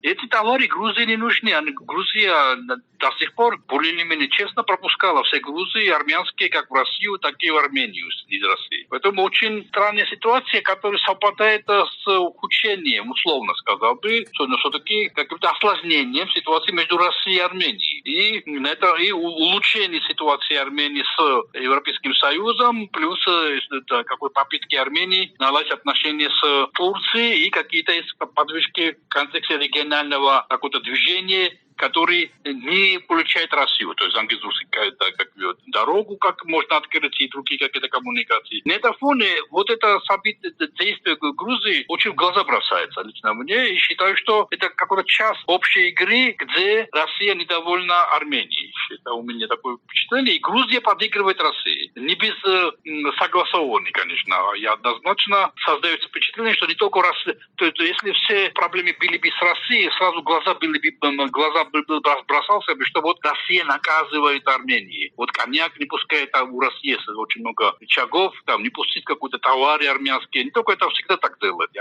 Эти товары Грузии не нужны. Грузия до сих пор более-менее честно пропускала все грузы армянские, как в Россию, так и в Армению из России. Поэтому очень странная ситуация, которая совпадает с ухудшением, условно сказал бы, но все-таки каким-то осложнением ситуации между Россией и Арменией. И улучшение ситуации Армении с Европейским Союзом, плюс какой попытки Армении наладить отношения с Турцией и какие-то подвижки в контексте регионального какого-то движения, который не получает Россию. То есть ангизурская дорогу, как можно открыть, и другие какие-то коммуникации. На этом фоне вот это событие, действие Грузии очень в глаза бросается лично мне. И считаю, что это какой-то час общей игры, где Россия недовольна Арменией. Это у меня такое впечатление. И Грузия подыгрывает России. Не без согласований, конечно. И однозначно создается впечатление, что не только Россия. То есть если все проблемы были бы с Россией, сразу глаза бросался бы, что вот Россия наказывает Армении. Вот коньяк не пускает, а у России есть очень много рычагов, там не пустить какой-то товары армянские. Не только это всегда так делает.